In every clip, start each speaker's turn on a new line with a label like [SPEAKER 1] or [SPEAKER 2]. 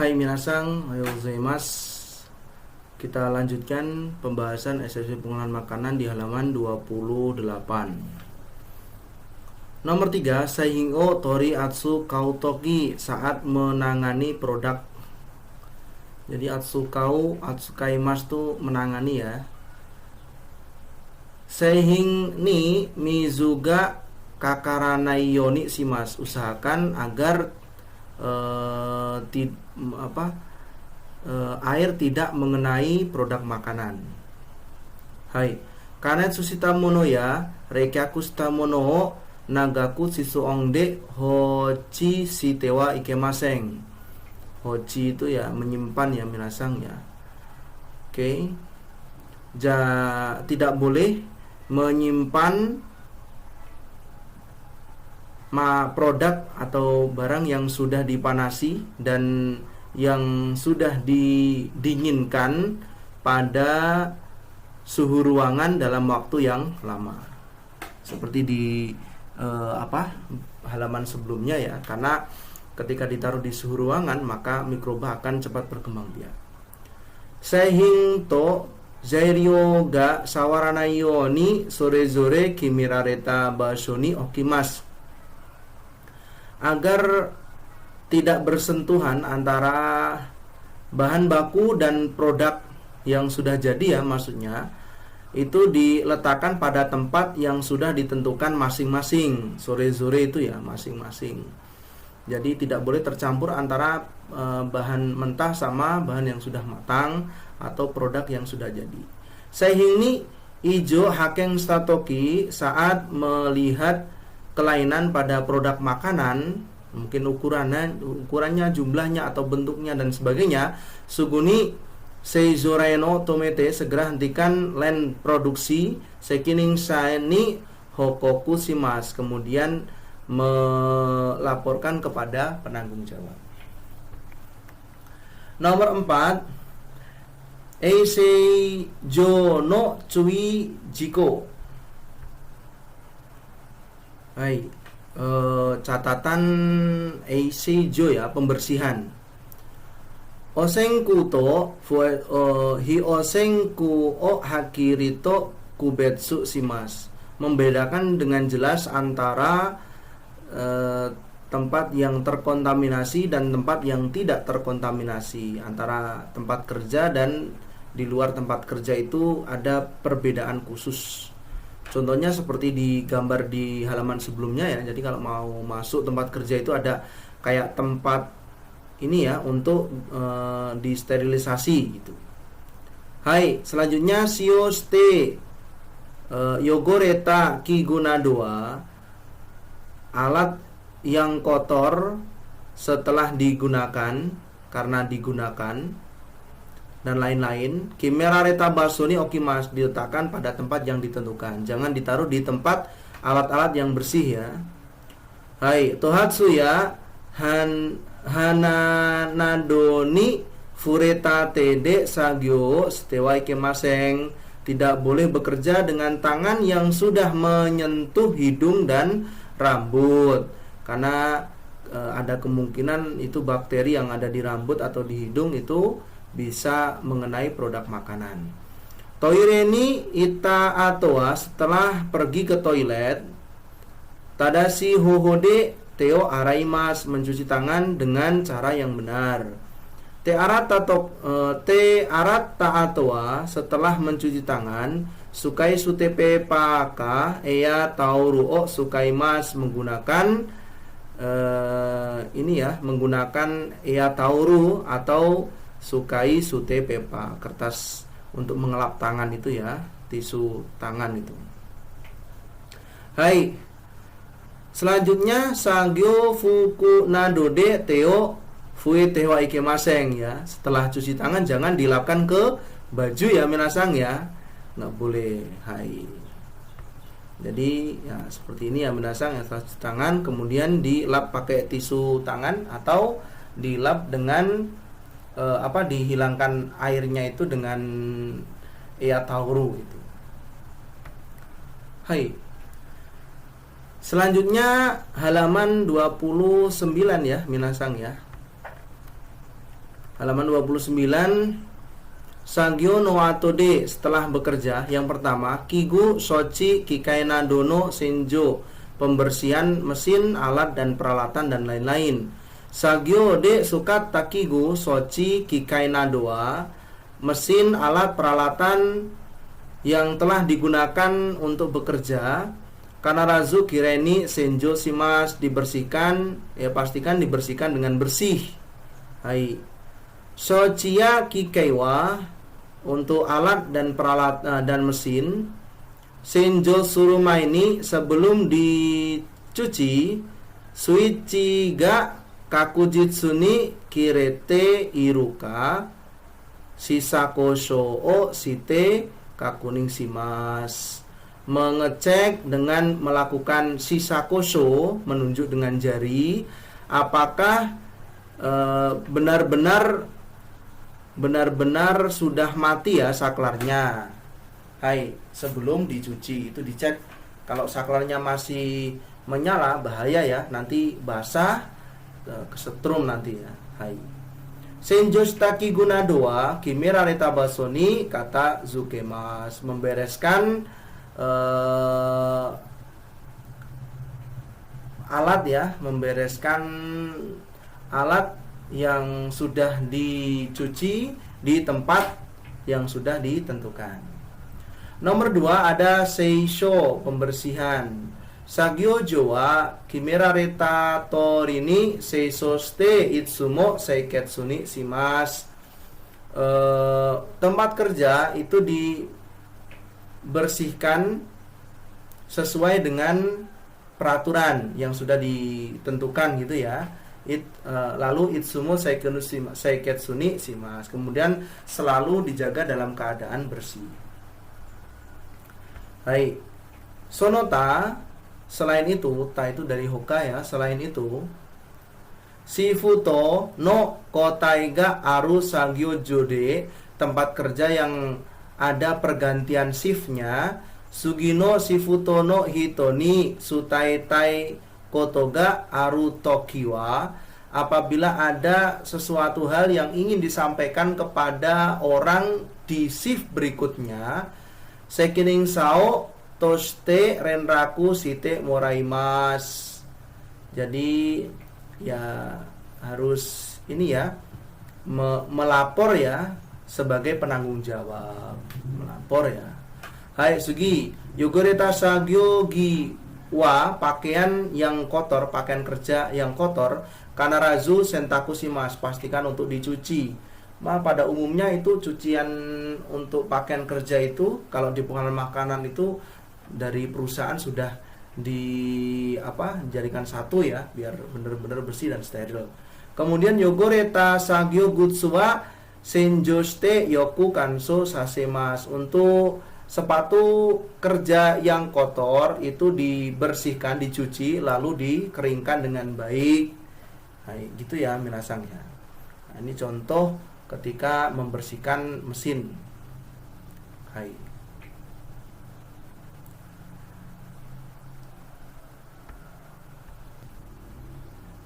[SPEAKER 1] Hai minasang, ohayou gozaimasu. Kita lanjutkan pembahasan esensi pengolahan makanan di halaman 28. Nomor 3, Saihin o tori atsu kautoki, saat menangani produk. Jadi atsukaimasu itu menangani ya. Seihin ni mizuga kakaranai yoni shimasu, usahakan agar air tidak mengenai produk makanan. Hai, kanetsu shita mono ya reikyaku shita mono nagaku shisuongde hochi shite wa ikemasen. Hochi itu ya menyimpan ya minasang ya. Oke. Tidak boleh menyimpan produk atau barang yang sudah dipanasi dan yang sudah didinginkan pada suhu ruangan dalam waktu yang lama. Seperti di halaman sebelumnya ya, karena ketika ditaruh di suhu ruangan maka mikroba akan cepat berkembang biak. Seihin to zairyo ga sawaranai yoni sorezore kimirareta basho ni okimasu, agar tidak bersentuhan antara bahan baku dan produk yang sudah jadi ya, maksudnya itu diletakkan pada tempat yang sudah ditentukan masing-masing. Sore-sore itu ya masing-masing. Jadi tidak boleh tercampur antara bahan mentah sama bahan yang sudah matang atau produk yang sudah jadi. Seihin ni ijo haken statoki, saat melihat kelainan pada produk makanan, mungkin ukurannya, jumlahnya atau bentuknya dan sebagainya, suguni seizore no tomete, segera hentikan line produksi, sekining ni hokoku shimasu, kemudian melaporkan kepada penanggung jawab. Nomor 4, eiseijo no tsui jiko. Hai, catatan eiseijo ya, pembersihan. Osenku to hi osenku o hakirito kubetsu shimasu, membedakan dengan jelas antara tempat yang terkontaminasi dan tempat yang tidak terkontaminasi. Antara tempat kerja dan di luar tempat kerja itu ada perbedaan khusus. Contohnya seperti di gambar di halaman sebelumnya ya. Jadi kalau mau masuk tempat kerja itu ada kayak tempat ini ya untuk disterilisasi gitu. Hai, selanjutnya shioshite yogoreta kigunadoa, alat yang kotor setelah digunakan, karena digunakan dan lain-lain. Kimerareta baso ni okimasu, diletakkan pada tempat yang ditentukan. Jangan ditaruh di tempat alat-alat yang bersih ya. Hai, tohatsu ya hananadoni fureta tede sagyo stewa ikemasen, tidak boleh bekerja dengan tangan yang sudah menyentuh hidung dan rambut, karena ada kemungkinan itu bakteri yang ada di rambut atau di hidung itu bisa mengenai produk makanan. Toire ni ita atoa, setelah pergi ke toilet, tadashi hohode teo araimas, mencuci tangan dengan cara yang benar. Te arat atoa, setelah mencuci tangan, sukai sutepe paka eya tauru o sukaimas, menggunakan menggunakan eya tauru atau sukai sute pepa, kertas untuk mengelap tangan itu ya, tisu tangan itu. Hai, selanjutnya sagyo fuku nadode teo fue tewa ikemasen ya. Setelah cuci tangan jangan dilapkan ke baju ya minasang ya, nggak boleh. Hai, jadi ya seperti ini ya minasang ya, setelah cuci tangan kemudian dilap pakai tisu tangan atau dilap dengan dihilangkan airnya itu dengan tauru itu. Hai, selanjutnya halaman 29 ya minasang ya. Halaman 29. Sagyo no atode, setelah bekerja. Yang pertama, kigu sochi kikaina dono senjo, pembersihan mesin, alat dan peralatan dan lain-lain. Sagyo de sukat takigu sochi kikaina doa, mesin, alat, peralatan yang telah digunakan untuk bekerja. Kanarazu kireni senjo shimasu, dibersihkan, ya pastikan dibersihkan dengan bersih. Hai. Sochiya kikaiwa, untuk alat dan peralatan dan mesin. Senjo suruma, ini sebelum dicuci. Suichi ga kakujitsu ni kirete iruka sisakosho o shite kakuning shimasu, mengecek dengan melakukan sisakosho, menunjuk dengan jari, apakah benar-benar sudah mati ya saklarnya. Hai, sebelum dicuci itu dicek. Kalau saklarnya masih menyala, bahaya ya, nanti basah, kesetrum nanti ya. Hai. Senjostaki guna doa kimera reta basoni, kata zukemas, membereskan alat ya, membereskan alat yang sudah dicuci di tempat yang sudah ditentukan. Nomor 2 ada seisho, pembersihan. Sagyo jowa kimera reta torini seisho shite itsumo seiketsu ni shimasu. Tempat kerja itu dibersihkan sesuai dengan peraturan yang sudah ditentukan gitu ya. Lalu itsumo seiketsu ni shimasu, kemudian selalu dijaga dalam keadaan bersih. Hai. Sonota, selain itu, ta itu dari hoka ya, selain itu, shifuto no kotai ga aru sagyo jode, tempat kerja yang ada pergantian shiftnya. Sugino shifuto no hito ni sutaitai kotoga aru tokiwa, apabila ada sesuatu hal yang ingin disampaikan kepada orang di shift berikutnya. Sekining sao toshite renraku shite moraimas. Jadi ya harus ini ya, melapor ya, sebagai penanggung jawab, melapor ya. Hai sugi yogoreta sagyo gi wa, pakaian yang kotor, pakaian kerja yang kotor. Kanarazu sentaku shimasu, pastikan untuk dicuci. Pada umumnya itu cucian untuk pakaian kerja itu, kalau di pengelolaan makanan itu dari perusahaan sudah dijadikan satu ya, biar benar-benar bersih dan steril. Kemudian yogoreta sagyo gutsuwa senjoshite yoku kanso sasemasu, untuk sepatu kerja yang kotor itu dibersihkan, dicuci, lalu dikeringkan dengan baik. Nah, gitu ya minasang ya. Nah, ini contoh ketika membersihkan mesin. Hai.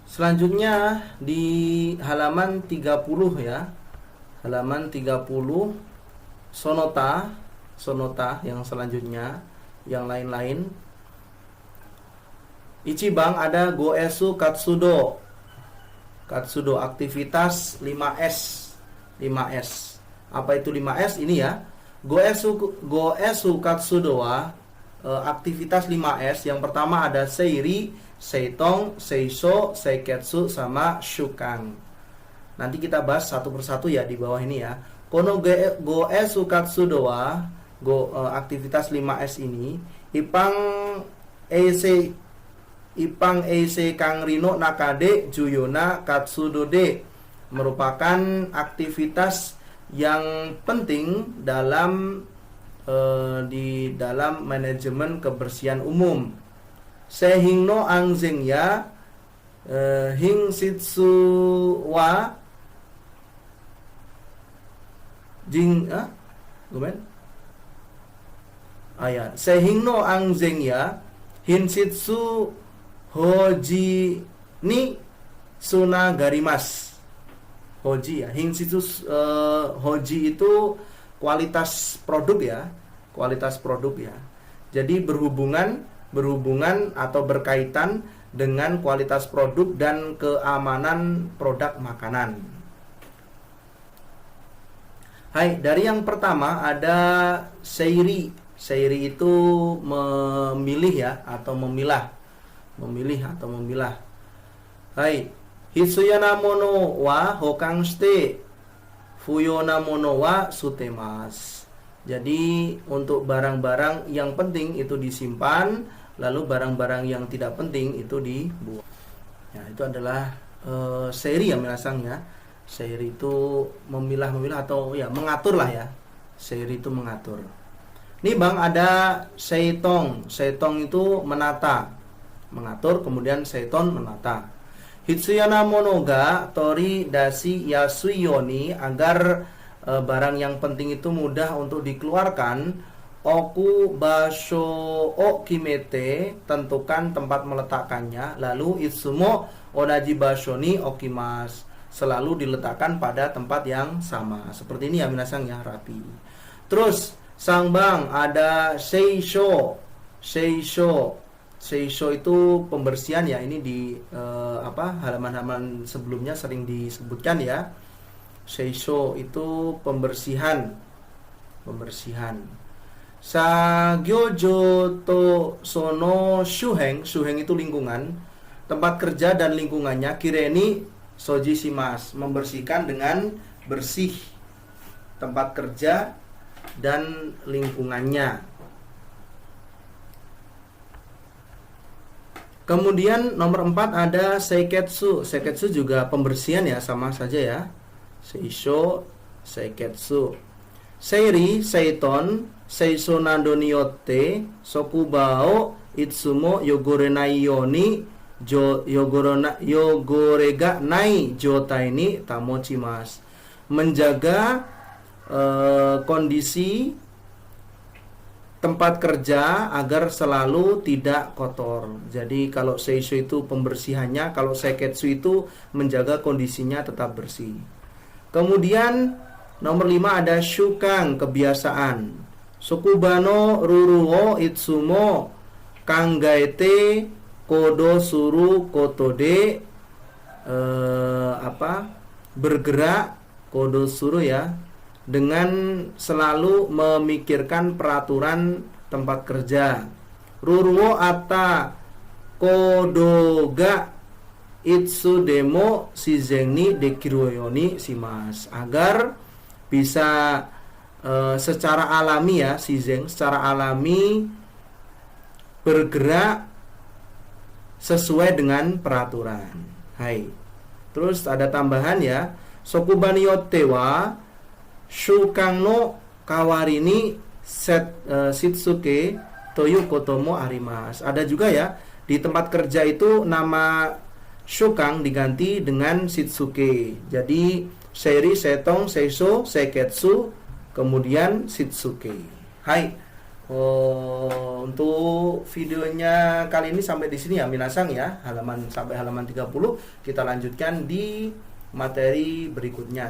[SPEAKER 1] Selanjutnya di halaman 30 ya. Halaman 30 sonota yang selanjutnya, yang lain-lain. Ichibang ada goesu katsudo. Katsudo, aktivitas 5S. Apa itu 5S? Ini ya. Goesu katsudo wa, aktivitas 5S. Yang pertama ada seiri, seitong, seisho, seiketsu, sama shukan. Nanti kita bahas satu persatu ya di bawah ini ya. Kono goesu katsudo wa, aktivitas 5S ini, ipang eise kang rino nakade juyona katsudo de, merupakan aktivitas yang penting dalam di dalam manajemen kebersihan umum. Sehingno angzeng ya hing sitsu wa jing ayat sehingno angzeng ya hinsitsu hoji ni sunagarimas. Hoji ya. Hoji itu kualitas produk ya. Kualitas produk ya. Jadi berhubungan atau berkaitan dengan kualitas produk dan keamanan produk makanan. Hai, dari yang pertama ada seiri. Seiri itu memilih ya atau memilah. Memilih atau memilah. Hai, Hitsuyana mono wa hokang shite fuyona mono wa sutemasu. Jadi untuk barang-barang yang penting itu disimpan, lalu barang-barang yang tidak penting itu dibuang. Ya, itu adalah seiri ya minasang ya. Seiri itu memilah-memilah atau ya mengatur lah ya. Seiri itu mengatur. Nih Bang, ada seitong. Seitong itu menata, mengatur, kemudian seiton menata. Hitsuyana monoga tori dasi yasuyoni, agar barang yang penting itu mudah untuk dikeluarkan. Oku basho o kimete, tentukan tempat meletakkannya. Lalu itsumo onaji basho ni okimasu, selalu diletakkan pada tempat yang sama. Seperti ini ya minasang ya, rapi. Terus sang Bang, ada seisho. Seisho itu pembersihan ya. Ini di halaman-halaman sebelumnya sering disebutkan ya. Seisho itu pembersihan. Sagyojo to sono shuheng. Shuheng itu lingkungan, tempat kerja dan lingkungannya. Kireni soji shimasu, membersihkan dengan bersih tempat kerja dan lingkungannya. Kemudian nomor 4 ada seiketsu. Seiketsu juga pembersihan ya, sama saja ya. Seisho, seiketsu. Seiri, seiton, seiso nando niyotte sokubao itsumo yogorenai yoni yogorega nai jotai ni tamochimasu. Menjaga kondisi tempat kerja agar selalu tidak kotor. Jadi kalau seisho itu pembersihannya, kalau seiketsu itu menjaga kondisinya tetap bersih. Kemudian nomor 5 ada shukang, kebiasaan. Sukubano ruruo itsumo kangaete kodo suru kotode, bergerak, kodo suru ya, dengan selalu memikirkan peraturan tempat kerja. Ruruo ata kodoga itsu demo shizen ni dekiru yoni shimasu, agar bisa secara alami ya, shizen secara alami bergerak sesuai dengan peraturan. Hai. Terus ada tambahan ya, sokubani yotte wa shukang no kawarini shitsuke toyu kotomo arimasu. Ada juga ya, di tempat kerja itu nama shukang diganti dengan shitsuke. Jadi seiri, seitong, seisho, seiketsu, kemudian shitsuke. Hai. Untuk videonya kali ini sampai di sini ya minasang ya. Sampai halaman 30 kita lanjutkan di materi berikutnya.